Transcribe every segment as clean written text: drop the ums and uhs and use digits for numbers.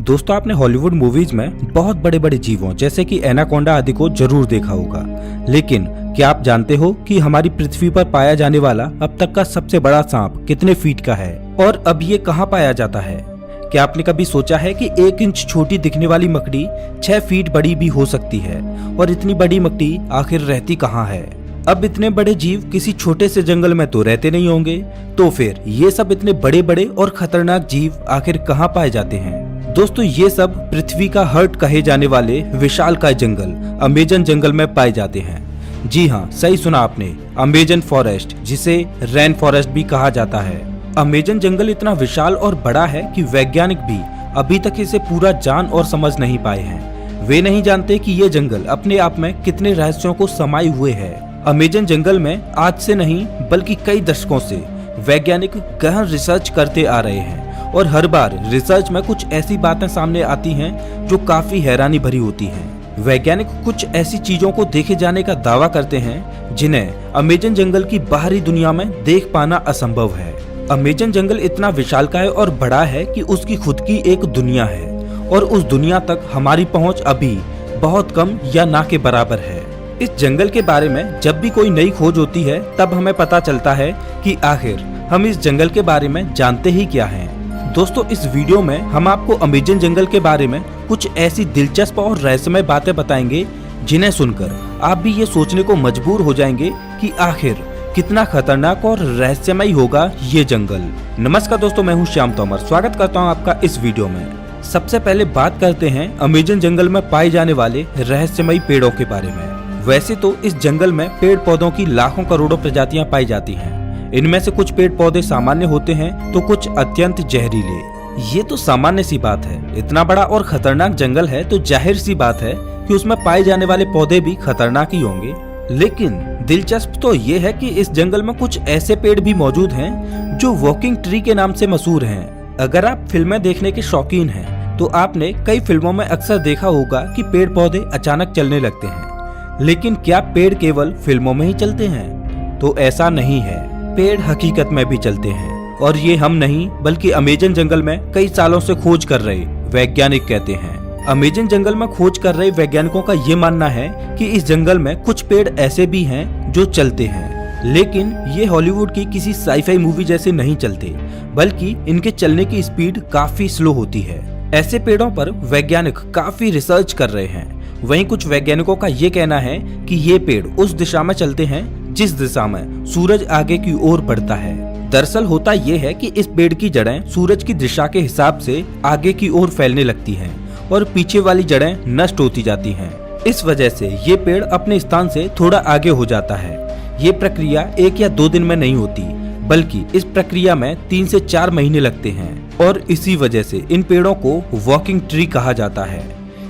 दोस्तों आपने Hollywood movies में बहुत बड़े बड़े जीवों जैसे कि एनाकोंडा आदि को जरूर देखा होगा, लेकिन क्या आप जानते हो कि हमारी पृथ्वी पर पाया जाने वाला अब तक का सबसे बड़ा सांप कितने फीट का है और अब ये कहाँ पाया जाता है? क्या आपने कभी सोचा है कि 1 इंच छोटी दिखने वाली मकड़ी 6 फीट बड़ी भी हो सकती है? और इतनी बड़ी मकड़ी आखिर रहती कहाँ है? अब इतने बड़े जीव किसी छोटे से जंगल में तो रहते नहीं होंगे, तो फिर ये सब इतने बड़े बड़े और खतरनाक जीव आखिर कहाँ पाए जाते हैं? दोस्तों ये सब पृथ्वी का हार्ट कहे जाने वाले विशालकाय जंगल अमेजन जंगल में पाए जाते हैं। जी हाँ, सही सुना आपने, अमेजन फॉरेस्ट, जिसे रेन फॉरेस्ट भी कहा जाता है। अमेजन जंगल इतना विशाल और बड़ा है कि वैज्ञानिक भी अभी तक इसे पूरा जान और समझ नहीं पाए हैं। वे नहीं जानते कि ये जंगल अपने आप में कितने रहस्यों को समाये हुए है। अमेजन जंगल में आज से नहीं बल्कि कई दशकों से वैज्ञानिक गहन रिसर्च करते आ रहे हैं और हर बार रिसर्च में कुछ ऐसी बातें सामने आती हैं जो काफी हैरानी भरी होती हैं। वैज्ञानिक कुछ ऐसी चीजों को देखे जाने का दावा करते हैं जिन्हें अमेजन जंगल की बाहरी दुनिया में देख पाना असंभव है। अमेजन जंगल इतना विशालकाय और बड़ा है कि उसकी खुद की एक दुनिया है और उस दुनिया तक हमारी पहुंच अभी बहुत कम या ना के बराबर है। इस जंगल के बारे में जब भी कोई नई खोज होती है तब हमें पता चलता है कि आखिर हम इस जंगल के बारे में जानते ही क्या हैं। दोस्तों इस वीडियो में हम आपको अमेजन जंगल के बारे में कुछ ऐसी दिलचस्प और रहस्यमय बातें बताएंगे जिन्हें सुनकर आप भी ये सोचने को मजबूर हो जाएंगे कि आखिर कितना खतरनाक और रहस्यमय होगा ये जंगल। नमस्कार दोस्तों, मैं हूँ श्याम तोमर, स्वागत करता हूँ आपका इस वीडियो में। सबसे पहले बात करते हैं अमेजन जंगल में पाए जाने वाले रहस्यमयी पेड़ों के बारे में। वैसे तो इस जंगल में पेड़ पौधों की लाखों करोड़ों प्रजातियां पाई जाती हैं। इनमें से कुछ पेड़ पौधे सामान्य होते हैं तो कुछ अत्यंत जहरीले। ये तो सामान्य सी बात है, इतना बड़ा और खतरनाक जंगल है तो जाहिर सी बात है कि उसमें पाए जाने वाले पौधे भी खतरनाक ही होंगे। लेकिन दिलचस्प तो ये है कि इस जंगल में कुछ ऐसे पेड़ भी मौजूद हैं जो वॉकिंग ट्री के नाम से मशहूर हैं। अगर आप फिल्में देखने के शौकीन हैं तो आपने कई फिल्मों में अक्सर देखा होगा कि पेड़ पौधे अचानक चलने लगते हैं। लेकिन क्या पेड़ केवल फिल्मों में ही चलते हैं? तो ऐसा नहीं है, पेड़ हकीकत में भी चलते हैं और ये हम नहीं बल्कि अमेजन जंगल में कई सालों से खोज कर रहे वैज्ञानिक कहते हैं। अमेजन जंगल में खोज कर रहे वैज्ञानिकों का ये मानना है कि इस जंगल में कुछ पेड़ ऐसे भी हैं जो चलते हैं, लेकिन ये हॉलीवुड की किसी साईफाई मूवी जैसे नहीं चलते, बल्कि इनके चलने की स्पीड काफी स्लो होती है। ऐसे पेड़ों पर वैज्ञानिक काफी रिसर्च कर रहे हैं। वहीं कुछ वैज्ञानिकों का ये कहना है कि ये पेड़ उस दिशा में चलते हैं जिस दिशा में सूरज आगे की ओर बढ़ता है। दरअसल होता ये है कि इस पेड़ की जड़ें सूरज की दिशा के हिसाब से आगे की ओर फैलने लगती हैं और पीछे वाली जड़ें नष्ट होती जाती हैं। इस वजह से ये पेड़ अपने स्थान से थोड़ा आगे हो जाता है। ये प्रक्रिया 1 या 2 दिन में नहीं होती, बल्कि इस प्रक्रिया में 3 से 4 महीने लगते हैं और इसी वजह से इन पेड़ों को वॉकिंग ट्री कहा जाता है।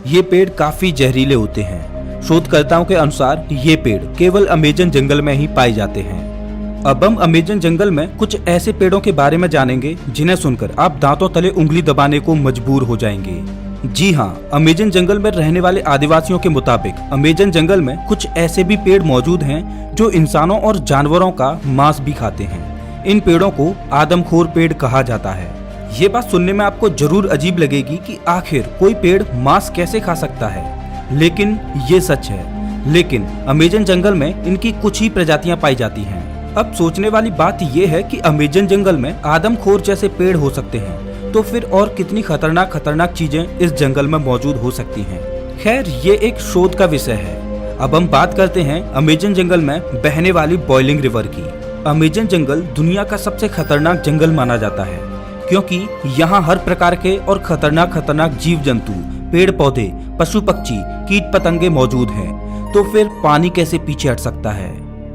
ये पेड़ काफी जहरीले होते हैं। शोधकर्ताओं के अनुसार ये पेड़ केवल अमेजन जंगल में ही पाए जाते हैं। अब हम अमेजन जंगल में कुछ ऐसे पेड़ों के बारे में जानेंगे जिन्हें सुनकर आप दांतों तले उंगली दबाने को मजबूर हो जाएंगे। जी हाँ, अमेजन जंगल में रहने वाले आदिवासियों के मुताबिक अमेजन जंगल में कुछ ऐसे भी पेड़ मौजूद हैं जो इंसानों और जानवरों का मांस भी खाते हैं। इन पेड़ों को आदमखोर पेड़ कहा जाता है। ये बात सुनने में आपको जरूर अजीब लगेगी कि आखिर कोई पेड़ मांस कैसे खा सकता है, लेकिन ये सच है। लेकिन अमेजन जंगल में इनकी कुछ ही प्रजातियां पाई जाती हैं। अब सोचने वाली बात ये है कि अमेजन जंगल में आदमखोर जैसे पेड़ हो सकते हैं, तो फिर और कितनी खतरनाक चीजें इस जंगल में मौजूद हो सकती हैं। खैर ये एक शोध का विषय है। अब हम बात करते हैं अमेजन जंगल में बहने वाली बॉइलिंग रिवर की। अमेजन जंगल दुनिया का सबसे खतरनाक जंगल माना जाता है क्योंकि यहाँ हर प्रकार के और खतरनाक जीव जंतु, पेड़ पौधे, पशु पक्षी, कीट पतंगे मौजूद हैं। तो फिर पानी कैसे पीछे हट सकता है?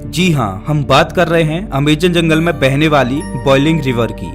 जी हाँ, हम बात कर रहे हैं अमेजन जंगल में बहने वाली बॉइलिंग रिवर की।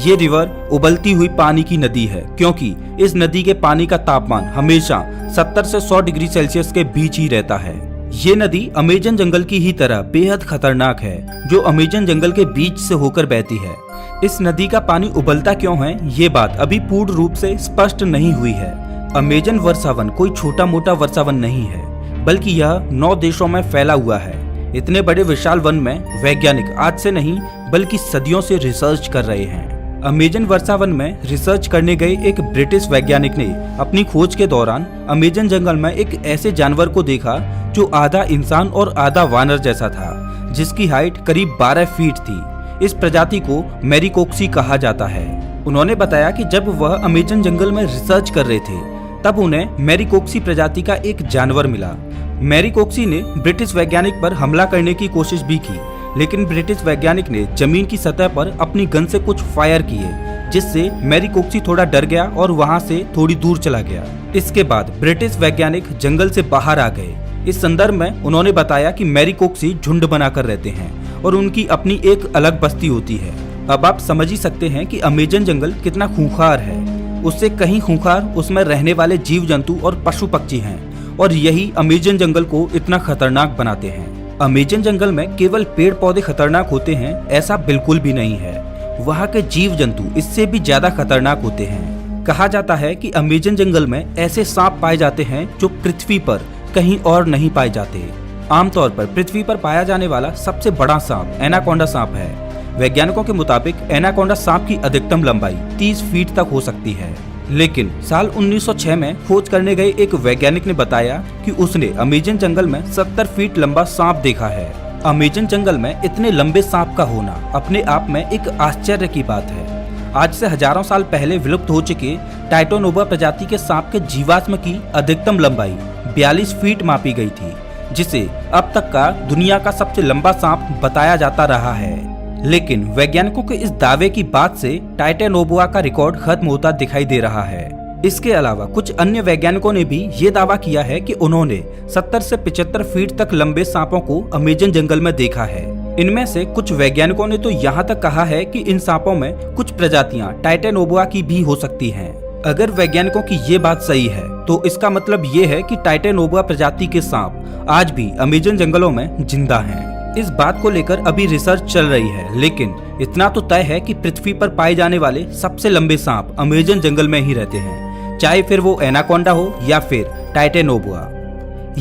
ये रिवर उबलती हुई पानी की नदी है क्योंकि इस नदी के पानी का तापमान हमेशा 70 से 100 डिग्री सेल्सियस के बीच ही रहता है। ये नदी अमेजन जंगल की ही तरह बेहद खतरनाक है जो अमेजन जंगल के बीच से होकर बहती है। इस नदी का पानी उबलता क्यों है ये बात अभी पूर्ण रूप से स्पष्ट नहीं हुई है। अमेजन वर्षावन कोई छोटा मोटा वर्षावन नहीं है, बल्कि यह 9 देशों में फैला हुआ है। इतने बड़े विशाल वन में वैज्ञानिक आज से नहीं बल्कि सदियों से रिसर्च कर रहे हैं। अमेजन वर्षावन में रिसर्च करने गए एक ब्रिटिश वैज्ञानिक ने अपनी खोज के दौरान अमेजन जंगल में एक ऐसे जानवर को देखा जो आधा इंसान और आधा वानर जैसा था, जिसकी हाइट करीब 12 फीट थी। इस प्रजाति को मैरिकोक्सी कहा जाता है। उन्होंने बताया कि जब वह अमेजन जंगल में रिसर्च कर रहे थे तब उन्हें मैरिकोक्सी प्रजाति का एक जानवर मिला। मैरिकोक्सी ने ब्रिटिश वैज्ञानिक पर हमला करने की कोशिश भी की, लेकिन ब्रिटिश वैज्ञानिक ने जमीन की सतह पर अपनी गन से कुछ फायर किए, जिससे मैरिकोक्सी थोड़ा डर गया और वहां से थोड़ी दूर चला गया। इसके बाद ब्रिटिश वैज्ञानिक जंगल से बाहर आ गए। इस संदर्भ में उन्होंने बताया कि मैरिकोक्सी झुंड बनाकर रहते हैं और उनकी अपनी एक अलग बस्ती होती है। अब आप समझ ही सकते हैं कि अमेजन जंगल कितना खूंखार है। उससे कहीं खूंखार उसमें रहने वाले जीव जंतु और पशु पक्षी हैं, और यही अमेजन जंगल को इतना खतरनाक बनाते हैं। अमेजन जंगल में केवल पेड़ पौधे खतरनाक होते हैं ऐसा बिल्कुल भी नहीं है। वहाँ के जीव जंतु इससे भी ज्यादा खतरनाक होते हैं। कहा जाता है कि अमेजन जंगल में ऐसे सांप पाए जाते हैं जो पृथ्वी पर कहीं और नहीं पाए जाते। आमतौर पर पृथ्वी पर पाया जाने वाला सबसे बड़ा सांप एनाकोंडा सांप है। वैज्ञानिकों के मुताबिक एनाकोंडा सांप की अधिकतम लंबाई 30 फीट तक हो सकती है, लेकिन साल 1906 में खोज करने गए एक वैज्ञानिक ने बताया कि उसने अमेजन जंगल में 70 फीट लंबा सांप देखा है। अमेजन जंगल में इतने लंबे सांप का होना अपने आप में एक आश्चर्य की बात है। आज से हजारों साल पहले विलुप्त हो चुके टाइटोनोबा प्रजाति के सांप के जीवाश्म की अधिकतम लंबाई 42 फीट मापी गई थी, जिसे अब तक का दुनिया का सबसे लंबा सांप बताया जाता रहा है। लेकिन वैज्ञानिकों के इस दावे की बात से टाइटोनोबा का रिकॉर्ड खत्म होता दिखाई दे रहा है। इसके अलावा कुछ अन्य वैज्ञानिकों ने भी ये दावा किया है कि उन्होंने 70 से 75 फीट तक लंबे सांपों को अमेजन जंगल में देखा है। इनमें से कुछ वैज्ञानिकों ने तो यहाँ तक कहा है कि इन सांपों में कुछ प्रजातियां टाइटोनोबा की भी हो सकती हैं। अगर वैज्ञानिकों की ये बात सही है तो इसका मतलब ये है कि टाइटोनोबा प्रजाति के सांप आज भी अमेजन जंगलों में जिंदा हैं। इस बात को लेकर अभी रिसर्च चल रही है, लेकिन इतना तो तय है कि पृथ्वी पर पाए जाने वाले सबसे लंबे सांप अमेजन जंगल में ही रहते हैं, चाहे फिर वो एनाकोंडा हो या फिर टाइटोनोबा।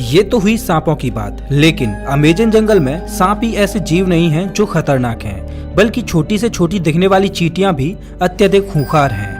ये तो हुई सांपों की बात, लेकिन अमेजन जंगल में सांप ही ऐसे जीव नहीं हैं जो खतरनाक हैं, बल्कि छोटी से छोटी दिखने वाली चींटियां भी अत्यधिक खूंखार हैं।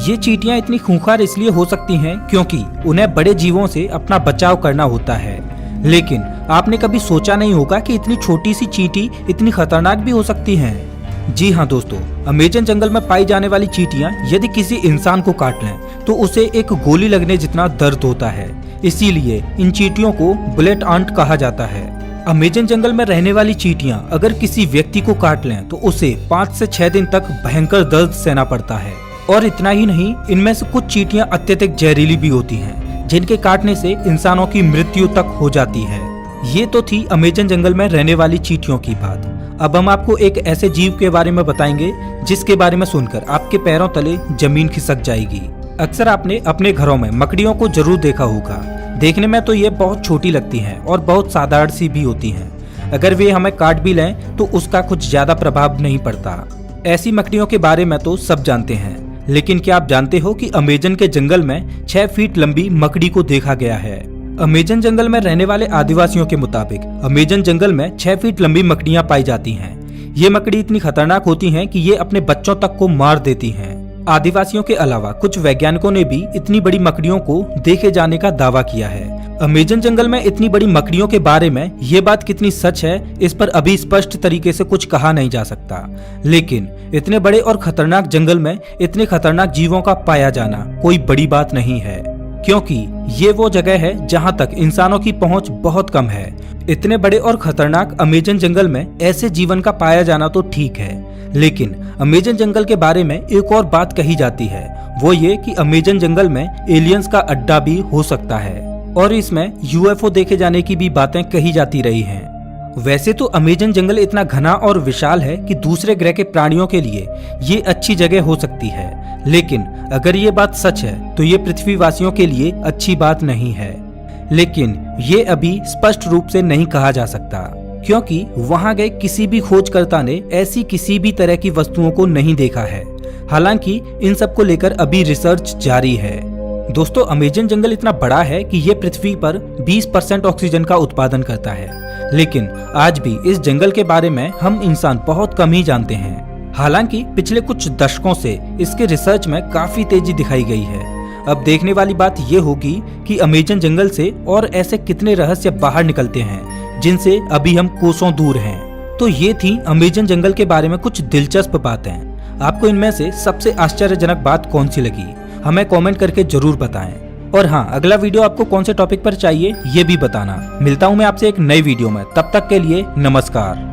ये चींटियां इतनी खूंखार इसलिए हो सकती हैं क्योंकि उन्हें बड़े जीवों से अपना बचाव करना होता है। लेकिन आपने कभी सोचा नहीं होगा कि इतनी छोटी सी चींटी इतनी खतरनाक भी हो सकती हैं। जी हाँ दोस्तों, अमेजन जंगल में पाई जाने वाली चींटियां यदि किसी इंसान को काट लें तो उसे एक गोली लगने जितना दर्द होता है। इसीलिए इन चींटियों को बुलेट आंट कहा जाता है। अमेजन जंगल में रहने वाली चींटियां अगर किसी व्यक्ति को काट लें तो उसे 5 से 6 दिन तक भयंकर दर्द सहना पड़ता है। और इतना ही नहीं, इनमें से कुछ चींटियां अत्यधिक जहरीली भी होती हैं, जिनके काटने से इंसानों की मृत्यु तक हो जाती है। ये तो थी अमेजन जंगल में रहने वाली चींटियों की बात। अब हम आपको एक ऐसे जीव के बारे में बताएंगे जिसके बारे में सुनकर आपके पैरों तले जमीन खिसक जाएगी। अक्सर आपने अपने घरों में मकड़ियों को जरूर देखा होगा। देखने में तो ये बहुत छोटी लगती हैं और बहुत साधारण सी भी होती हैं। अगर वे हमें काट भी लें तो उसका कुछ ज्यादा प्रभाव नहीं पड़ता। ऐसी मकड़ियों के बारे में तो सब जानते हैं, लेकिन क्या आप जानते हो कि अमेजन के जंगल में 6 फीट लंबी मकड़ी को देखा गया है। अमेजन जंगल में रहने वाले आदिवासियों के मुताबिक अमेजन जंगल में 6 फीट लंबी मकड़ियां पाई जाती हैं। ये मकड़ी इतनी खतरनाक होती हैं कि ये अपने बच्चों तक को मार देती हैं। आदिवासियों के अलावा कुछ वैज्ञानिकों ने भी इतनी बड़ी मकड़ियों को देखे जाने का दावा किया है। अमेजन जंगल में इतनी बड़ी मकड़ियों के बारे में ये बात कितनी सच है, इस पर अभी स्पष्ट तरीके से कुछ कहा नहीं जा सकता। लेकिन इतने बड़े और खतरनाक जंगल में इतने खतरनाक जीवों का पाया जाना कोई बड़ी बात नहीं है, क्योंकि ये वो जगह है जहाँ तक इंसानों की पहुँच बहुत कम है। इतने बड़े और खतरनाक अमेजन जंगल में ऐसे जीवन का पाया जाना तो ठीक है, लेकिन अमेजन जंगल के बारे में एक और बात कही जाती है, वो ये कि अमेजन जंगल में एलियंस का अड्डा भी हो सकता है और इसमें यूएफओ देखे जाने की भी बातें कही जाती रही हैं। वैसे तो अमेजन जंगल इतना घना और विशाल है कि दूसरे ग्रह के प्राणियों के लिए ये अच्छी जगह हो सकती है, लेकिन अगर ये बात सच है तो ये पृथ्वीवासियों के लिए अच्छी बात नहीं है। लेकिन ये अभी स्पष्ट रूप से नहीं कहा जा सकता, क्योंकि वहां गए किसी भी खोजकर्ता ने ऐसी किसी भी तरह की वस्तुओं को नहीं देखा है। हालांकि इन सब को लेकर अभी रिसर्च जारी है। दोस्तों, अमेजन जंगल इतना बड़ा है कि ये पृथ्वी पर 20% ऑक्सीजन का उत्पादन करता है, लेकिन आज भी इस जंगल के बारे में हम इंसान बहुत कम ही जानते हैं। हालांकि पिछले कुछ दशकों से इसके रिसर्च में काफी तेजी दिखाई गई है। अब देखने वाली बात ये होगी कि अमेजन जंगल से और ऐसे कितने रहस्य बाहर निकलते हैं जिनसे अभी हम कोसों दूर हैं। तो ये थी अमेजन जंगल के बारे में कुछ दिलचस्प बातें। आपको इनमें से सबसे आश्चर्यजनक बात कौन सी लगी, हमें कमेंट करके जरूर बताएं। और हाँ, अगला वीडियो आपको कौन से टॉपिक पर चाहिए ये भी बताना। मिलता हूँ मैं आपसे एक नई वीडियो में, तब तक के लिए नमस्कार।